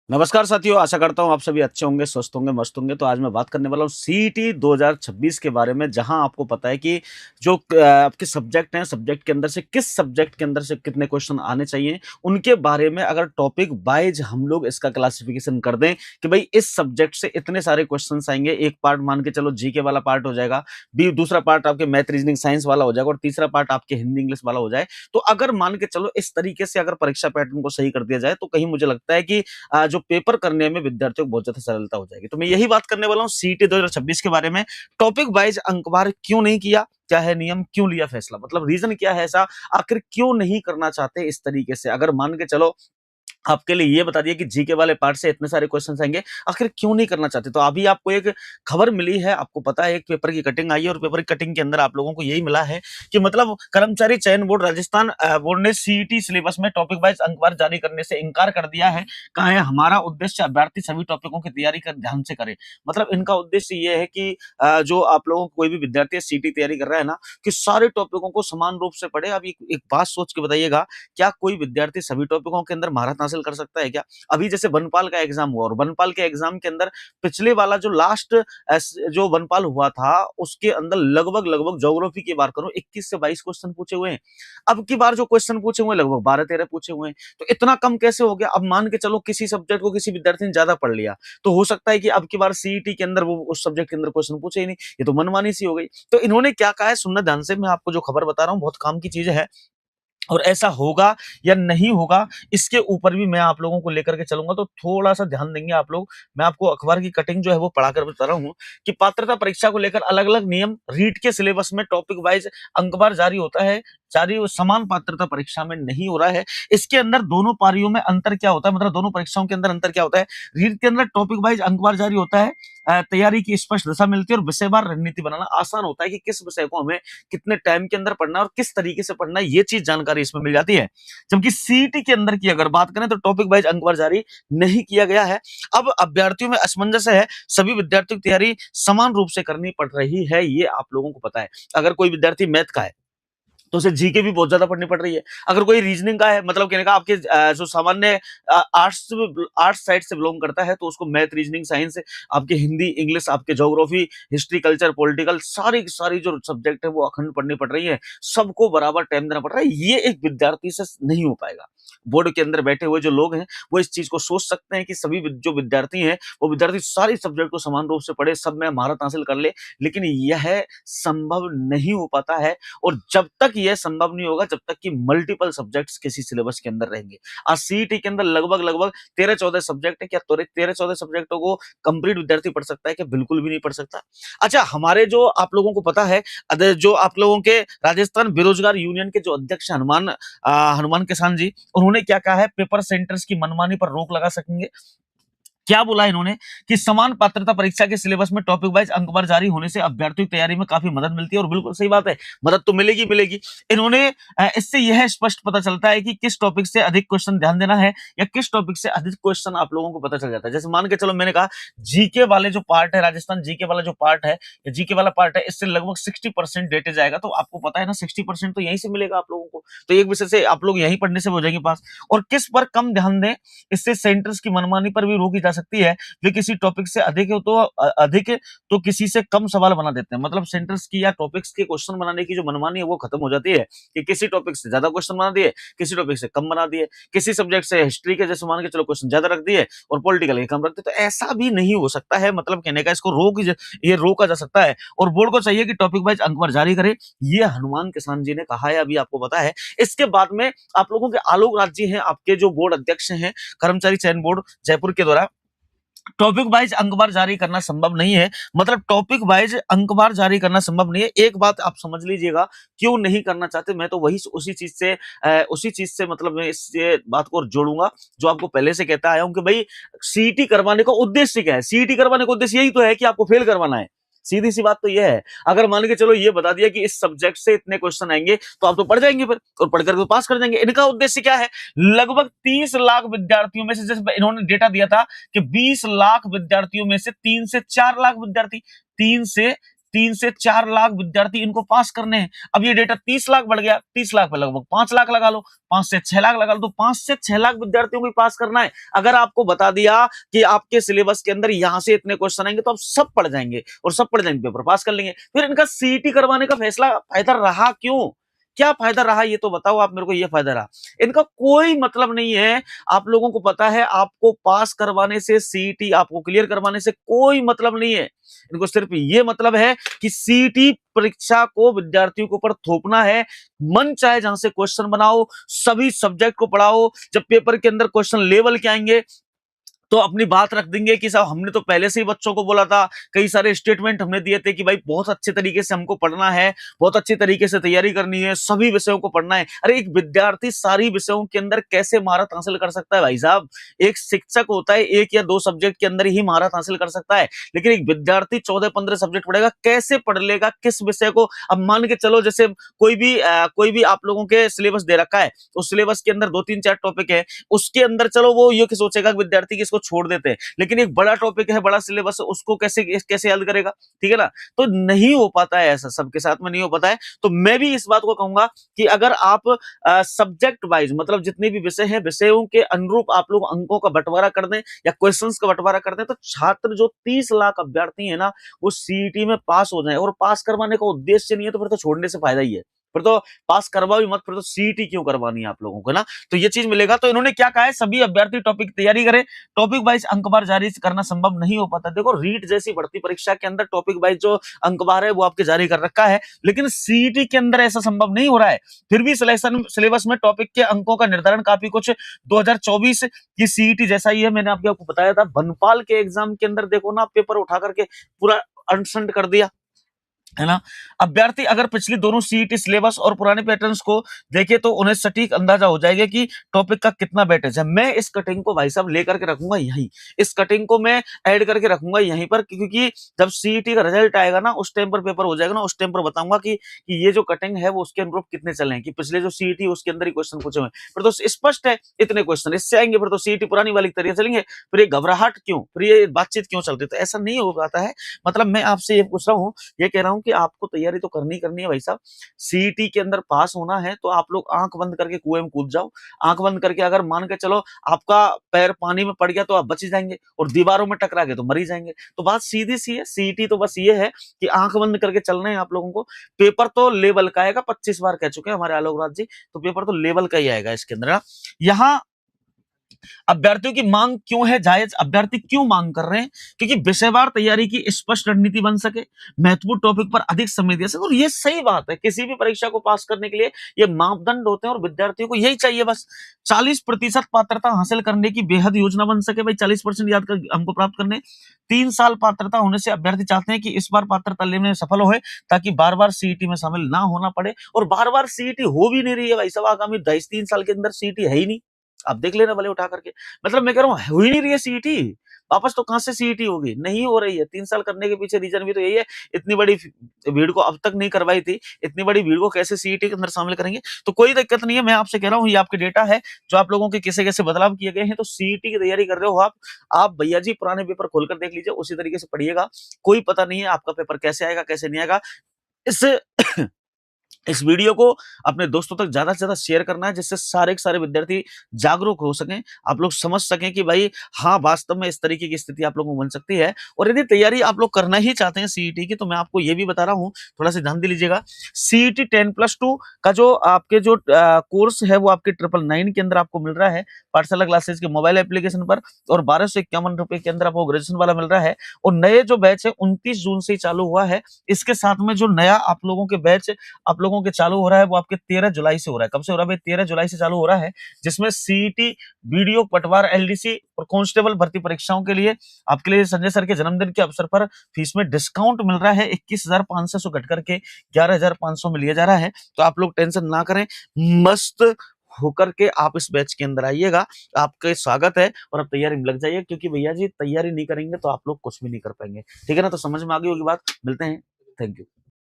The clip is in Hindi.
नमस्कार साथियों, आशा करता हूँ आप सभी अच्छे होंगे, स्वस्थ होंगे, मस्त होंगे। तो आज मैं बात करने वाला हूँ सीईटी 2026 के बारे में, जहाँ आपको पता है कि जो आपके सब्जेक्ट हैं, सब्जेक्ट के अंदर से किस सब्जेक्ट के अंदर से कितने क्वेश्चन आने चाहिए, उनके बारे में अगर टॉपिक वाइज हम लोग इसका क्लासिफिकेशन कर दें कि भाई इस सब्जेक्ट से इतने सारे क्वेश्चंस आएंगे। एक पार्ट मान के चलो जीके वाला पार्ट हो जाएगा, बी दूसरा पार्ट आपके मैथ रीजनिंग साइंस वाला हो जाएगा और तीसरा पार्ट आपके हिंदी इंग्लिश वाला हो जाए। तो अगर मान के चलो इस तरीके से अगर परीक्षा पैटर्न को सही कर दिया जाए, तो कहीं मुझे लगता है कि जो पेपर करने में विद्यार्थियों को बहुत ज्यादा सरलता हो जाएगी। तो मैं यही बात करने वाला हूँ सीईटी 2026 के बारे में। टॉपिक वाइज अंकवार क्यों नहीं किया, क्या है नियम, क्यों लिया फैसला, मतलब रीजन क्या है ऐसा, आखिर क्यों नहीं करना चाहते इस तरीके से। अगर मान के चलो आपके लिए ये बता दिया कि जीके वाले पार्ट से इतने सारे क्वेश्चंस आएंगे, आखिर क्यों नहीं करना चाहते। तो अभी आपको एक खबर मिली है, आपको पता है एक पेपर की कटिंग आई है और पेपर की कटिंग के अंदर आप लोगों को यही मिला है कि मतलब कर्मचारी चयन बोर्ड राजस्थान बोर्ड ने सीईटी सिलेबस में टॉपिक वाइज अंकवार जारी करने से इनकार कर दिया है। कहा है हमारा उद्देश्य अभ्यर्थी सभी टॉपिकों की तैयारी कर ध्यान से करे। मतलब इनका उद्देश्य ये है कि जो आप लोगों को कोई भी विद्यार्थी सीईटी तैयारी कर रहा है ना, कि सारे टॉपिकों को समान रूप से पढ़े। अब एक बात सोच के बताइएगा, क्या कोई विद्यार्थी सभी टॉपिकों के अंदर महारत हासिल कर सकता है क्या? अभी जैसे वनपाल का एग्जाम हुआ और वनपाल के एग्जाम के अंदर पिछले वाला जो लास्ट जो वनपाल हुआ था, उसके अंदर लगभग लगभग ज्योग्राफी की बात करूं 21 से 22 क्वेश्चन पूछे हुए हैं। अब की बार जो क्वेश्चन पूछे हुए हैं लगभग 12-13 पूछे हुए हैं। तो इतना कम कैसे हो गया? अब मान के चलो किसी सब्जेक्ट को किसी विद्यार्थी ने ज्यादा पढ़ लिया, तो हो सकता है कि अब की बार सीईटी के अंदर वो उस सब्जेक्ट के अंदर क्वेश्चन पूछे ही नहीं। ये तो मनमानी सी हो गई। तो इन्होंने क्या कहा है, सुनना ध्यान से, मैं आपको जो खबर बता रहा हूँ बहुत काम की चीज है। और ऐसा होगा या नहीं होगा, इसके ऊपर भी मैं आप लोगों को लेकर के चलूंगा, तो थोड़ा सा ध्यान देंगे आप लोग। मैं आपको अखबार की कटिंग जो है वो पढ़ाकर बता रहा हूँ कि पात्रता परीक्षा को लेकर अलग अलग नियम, रीट के सिलेबस में टॉपिक वाइज अंकवार जारी होता है, जारी समान पात्रता परीक्षा में नहीं हो रहा है। इसके अंदर दोनों पारियों में अंतर क्या होता है, मतलब दोनों परीक्षाओं के अंदर अंतर क्या होता है। रीट के अंदर टॉपिक वाइज अंकवार जारी होता है, तैयारी की स्पष्ट दिशा मिलती है और विषयवार रणनीति बनाना आसान होता है कि किस विषय को हमें कितने टाइम के अंदर पढ़ना है और किस तरीके से पढ़ना है, ये चीज जानकारी इसमें मिल जाती है। जबकि सीईटी के अंदर की अगर बात करें तो टॉपिक वाइज अंकवार जारी नहीं किया गया है। अब अभ्यर्थियों में असमंजस है, सभी विद्यार्थियों की तैयारी समान रूप से करनी पड़ रही है, ये आप लोगों को पता है। अगर कोई विद्यार्थी मैथ का है तो उसे जीके भी बहुत ज्यादा पढ़नी पड़ रही है। अगर कोई रीजनिंग का है, मतलब कहने का आपके जो सामान्य आर्ट्स आर्ट्स साइड से बिलोंग करता है, तो उसको मैथ रीजनिंग साइंस, आपके हिंदी इंग्लिश, आपके ज्योग्राफी, हिस्ट्री कल्चर पॉलिटिकल, सारी की सारी जो सब्जेक्ट है वो अखंड पढ़नी पड़ रही है। सबको बराबर टाइम देना पड़ रहा है। ये एक विद्यार्थी से नहीं हो पाएगा। बोर्ड के अंदर बैठे हुए जो लोग हैं वो इस चीज को सोच सकते हैं कि सभी जो विद्यार्थी हैं वो विद्यार्थी सारी सब्जेक्ट को समान रूप से पढ़े, सब में महारत हासिल कर ले, लेकिन यह संभव नहीं हो पाता है। और जब तक यह संभव नहीं होगा, जब तक कि मल्टीपल सब्जेक्ट्स किसी सिलेबस के अंदर रहेंगे। आज सीईटी के अंदर लगभग लगभग 13-14 सब्जेक्ट है। क्या 13-14 सब्जेक्टों को कंप्लीट विद्यार्थी पढ़ सकता है? क्या बिल्कुल भी नहीं पढ़ सकता। अच्छा, हमारे जो आप लोगों को पता है, जो आप लोगों के राजस्थान बेरोजगार यूनियन के जो अध्यक्ष हनुमान किसान जी, उन्होंने क्या कहा है, पेपर सेंटर्स की मनमानी पर रोक लगा सकेंगे। क्या बोला इन्होंने कि समान पात्रता परीक्षा के सिलेबस में टॉपिक वाइज अंकवार जारी होने से अभ्यर्थियों की तैयारी में काफी मदद मिलती है। और बिल्कुल सही बात है, मदद तो मिलेगी मिलेगी। इन्होंने इससे यह स्पष्ट पता चलता है कि किस टॉपिक से अधिक क्वेश्चन ध्यान देना है या किस टॉपिक से अधिक क्वेश्चन आप लोगों को पता चल जाता है। जैसे मान के चलो मैंने कहा जीके वाले जो पार्ट है, राजस्थान जीके वाला जो पार्ट है या जीके वाला पार्ट है, इससे लगभग 60% डेटे जाएगा। तो आपको पता है ना, 60% तो यहीं से मिलेगा आप लोगों को। तो एक विषय से आप लोग यहीं पढ़ने से हो जाएंगे पास। और किस पर कम ध्यान दें, इससे सेंटर्स की मनमानी पर भी रोकी जा सकती है। वे किसी टॉपिक से अधिक हो तो अधिक, तो किसी से कम सवाल बना देते हैं। मतलब सेंटर्स की या टॉपिक्स के क्वेश्चन बनाने की जो मनमानी है वो खत्म हो जाती है कि किसी टॉपिक से ज्यादा क्वेश्चन बना दिए, किसी टॉपिक से कम बना दिए, किसी सब्जेक्ट से हिस्ट्री के जैसे मान के चलो क्वेश्चन ज्यादा रख दिए और पॉलिटिकल के कम रख दिए। तो ऐसा भी नहीं हो सकता है। मतलब कहने का इसको ये रोका जा सकता है और बोर्ड को चाहिए कि टॉपिक वाइज अंकवार जारी करे। ये हनुमान किसान जी ने कहा है, अभी आपको पता है। इसके बाद में आप लोगों के आलोक राज जी हैं, आपके जो बोर्ड अध्यक्ष हैं कर्मचारी चयन बोर्ड जयपुर के द्वारा, टॉपिक वाइज अंकवार जारी करना संभव नहीं है। मतलब टॉपिक वाइज अंकवार जारी करना संभव नहीं है। एक बात आप समझ लीजिएगा, क्यों नहीं करना चाहते। मैं तो वही उसी चीज से मतलब मैं इस ये बात को जोड़ूंगा जो आपको पहले से कहता आया हूं कि भाई सीईटी करवाने का उद्देश्य क्या है। सीईटी करवाने का उद्देश्य यही तो है कि आपको फेल करवाना है। सीधी सी बात तो यह है। अगर मान के चलो ये बता दिया कि इस सब्जेक्ट से इतने क्वेश्चन आएंगे, तो आप तो पढ़ जाएंगे फिर, और पढ़ करके पास कर जाएंगे। इनका उद्देश्य क्या है? लगभग 30 लाख विद्यार्थियों में से, जैसे इन्होंने डेटा दिया था कि 20 लाख विद्यार्थियों में से 3 से 4 लाख विद्यार्थी, 3 से 3 से 4 लाख विद्यार्थी इनको पास करने हैं। अब ये डेटा 30 लाख बढ़ गया, 30 लाख पे लगभग 5 लाख लगा लो, 5 से 6 लाख लगा लो, तो 5 से 6 लाख विद्यार्थियों को ही पास करना है। अगर आपको बता दिया कि आपके सिलेबस के अंदर यहां से इतने क्वेश्चन आएंगे तो आप सब पढ़ जाएंगे और सब पढ़ जाएंगे, पेपर पास कर लेंगे। फिर इनका सीईटी करवाने का फैसला फायदा रहा क्यों? क्या फायदा रहा ये तो बताओ आप मेरे को। ये फायदा रहा, इनका कोई मतलब नहीं है। आप लोगों को पता है आपको पास करवाने से, सीईटी आपको क्लियर करवाने से कोई मतलब नहीं है। इनको सिर्फ ये मतलब है कि सीईटी परीक्षा को विद्यार्थियों के ऊपर थोपना है। मन चाहे जहां से क्वेश्चन बनाओ, सभी सब्जेक्ट को पढ़ाओ, जब पेपर के अंदर क्वेश्चन लेवल के आएंगे तो अपनी बात रख देंगे कि साहब हमने तो पहले से ही बच्चों को बोला था, कई सारे स्टेटमेंट हमने दिए थे कि भाई बहुत अच्छे तरीके से हमको पढ़ना है, बहुत अच्छी तरीके से तैयारी करनी है, सभी विषयों को पढ़ना है। अरे एक विद्यार्थी सारी विषयों के अंदर कैसे महारत हासिल कर सकता है भाई साहब? एक शिक्षक होता है 1 या 2 सब्जेक्ट के अंदर ही महारत हासिल कर सकता है, लेकिन एक विद्यार्थी 14-15 सब्जेक्ट पढ़ेगा, कैसे पढ़ लेगा किस विषय को? अब मान के चलो जैसे कोई भी आप लोगों के सिलेबस दे रखा है, उस सिलेबस के अंदर 2-3-4 टॉपिक है, उसके अंदर चलो वो ये सोचेगा विद्यार्थी की इसको छोड़ देते हैं, लेकिन एक बड़ा टॉपिक है, बड़ा सिलेबस है, उसको कैसे कैसे याद करेगा? ठीक है ना? तो नहीं हो पाता है ऐसा, सबके साथ में नहीं हो पाता है। तो मैं भी इस बात को कहूंगा कि अगर आप सब्जेक्ट वाइज मतलब जितने भी विषय हैं, विषयों के अनुरूप आप लोग अंकों का बंटवारा कर दें या क्वेश्चंस का बंटवारा कर दें, तो छात्र जो 30 लाख अभ्यर्थी है ना, वो सीईटी में पास हो जाए। और पास करवाने का उद्देश्य नहीं है तो फिर तो छोड़ने से फायदा ही है। फिर तो पास करवा भी मत, फिर तो सीईटी क्यों करवानी है आप लोगों को ना? तो ये चीज मिलेगा। तो इन्होंने क्या कहा है, सभी अभ्यर्थी टॉपिक तैयारी करें, टॉपिक वाइज अंकबार जारी करना संभव नहीं हो पाता। देखो रीट जैसी भर्ती परीक्षा के अंदर टॉपिक वाइज जो अंकबार है वो आपके जारी कर रखा है, लेकिन सीईटी के अंदर ऐसा संभव नहीं हो रहा है। फिर भी सिलेक्शन सिलेबस में टॉपिक के अंकों का निर्धारण काफी कुछ 2024 की सीईटी जैसा ही है। मैंने आपको बताया था बनपाल के एग्जाम के अंदर देखो ना, पेपर उठा करके पूरा अनसंट कर दिया है ना। अभ्यर्थी अगर पिछली दोनों सीईटी सिलेबस और पुराने पैटर्न्स को देखे तो उन्हें सटीक अंदाजा हो जाएगा कि टॉपिक का कितना वेटेज है। मैं इस कटिंग को भाई साहब लेकर के रखूंगा यहीं, इस कटिंग को मैं ऐड करके रखूंगा यहीं पर, क्योंकि जब सीईटी का रिजल्ट आएगा ना, उस टाइम पर पेपर हो जाएगा ना, उस टाइम पर बताऊंगा कि ये जो कटिंग है वो उसके अनुरूप कितने चले हैं, कि पिछले जो सीईटी उसके अंदर ही क्वेश्चन पूछे हुए। फिर तो स्पष्ट है इतने क्वेश्चन इससे आएंगे, फिर तो सीईटी पुरानी वाली तरीके चलेंगे। फिर ये घबराहट क्यों, फिर ये बातचीत क्यों चलती? तो ऐसा नहीं हो पाता है। मतलब मैं आपसे ये पूछ रहा हूँ, ये कह रहा हूं कि आपको तैयारी तो करनी है भाई साहब। सीईटी के अंदर पास होना है तो आप लोग आंख बंद करके कुएं में कूद जाओ। आंख बंद करके अगर मान के चलो आपका पैर पानी में पड़ गया तो आप बच ही जाएंगे, और दीवारों में टकरा गए तो मर ही जाएंगे। तो बात सीधी सी है। सीईटी तो बस ये है कि आंख बंद करके चलना है आप लोगों को। पेपर तो लेवल का आएगा, 25 बार कह चुके हैं हमारे आलोक राज जी, तो पेपर तो लेवल का ही आएगा इसके अंदर। यहाँ अभ्यर्थियों की मांग क्यों है जायज? अभ्यर्थी क्यों मांग कर रहे हैं? क्योंकि विषयवार तैयारी की स्पष्ट रणनीति बन सके, महत्वपूर्ण टॉपिक पर अधिक समय दे सके। और ये सही बात है, किसी भी परीक्षा को पास करने के लिए ये मापदंड होते हैं और विद्यार्थियों को यही चाहिए बस। 40% पात्रता हासिल करने की बेहद योजना बन सके भाई। 40% याद कर हमको प्राप्त करने। 3 साल पात्रता होने से अभ्यर्थी चाहते हैं कि इस बार पात्रता लेने में सफल हो, ताकि बार बार सीईटी में शामिल ना होना पड़े। और बार बार सीईटी हो भी नहीं रही है भाई साहब, आगामी 2.5-3 साल के अंदर सीईटी है ही नहीं। आप देख लेना भले उठा करके। मतलब मैं कह रहा हूं हो ही नहीं रही है सीईटी, वापस तो कहां से सीईटी होगी? नहीं हो रही है। 3 साल करने के पीछे रीजन भी तो यही है। इतनी बड़ी भीड़ को अब तक नहीं करवाई थी, इतनी बड़ी भीड़ को कैसे सीईटी के अंदर शामिल करेंगे? तो कोई दिक्कत नहीं है। मैं आपसे कह रहा हूं ये आपके डेटा है जो आप लोगों के कैसे कैसे बदलाव किए गए हैं। तो सीईटी की तैयारी कर रहे हो आप भैया जी पुराने पेपर खोलकर देख लीजिए, उसी तरीके से पढ़िएगा। कोई पता नहीं है आपका पेपर कैसे आएगा कैसे नहीं आएगा। इस इस वीडियो को अपने दोस्तों तक ज्यादा से ज्यादा शेयर करना है, जिससे सारे के सारे विद्यार्थी जागरूक हो सकें, आप लोग समझ सकें कि भाई हाँ वास्तव में इस तरीके की स्थिति आप लोगों को बन सकती है। और यदि तैयारी आप लोग करना ही चाहते हैं सीईटी की, तो मैं आपको ये भी बता रहा हूँ, थोड़ा सा ध्यान दे लीजिएगा। सीईटी 10+2 का जो आपके जो कोर्स है वो आपके 999 के अंदर आपको मिल रहा है पाठशाला क्लासेज के मोबाइल एप्लीकेशन पर, और 1251 रुपए के अंदर आपको ग्रेजुएशन वाला मिल रहा है। और नए जो बैच है 29 जून से ही चालू हुआ है। इसके साथ में जो नया आप लोगों के बैच आप लोगों के चालू हो रहा है वो आपके 13 जुलाई से हो रहा है। कब से हो रहा है भाई? 13 जुलाई से चालू हो रहा है, जिसमें सीईटी, वीडियो, पटवार, एलडीसी और कांस्टेबल भर्ती परीक्षाओं के लिए आपके लिए संजय सर के जन्मदिन के अवसर पर फीस में डिस्काउंट मिल रहा है। 21,500 से घट करके 11,500 में लिया जा रहा है। तो आप लोग टेंशन ना करें, मस्त होकर के आप इस बैच के अंदर आइएगा, आपका स्वागत है। और अब तैयारी में लग जाइए, क्योंकि भैया जी तैयारी नहीं करेंगे तो आप लोग कुछ भी नहीं कर पाएंगे। ठीक है ना? तो समझ में आ गई होगी बात। मिलते हैं। Thank you.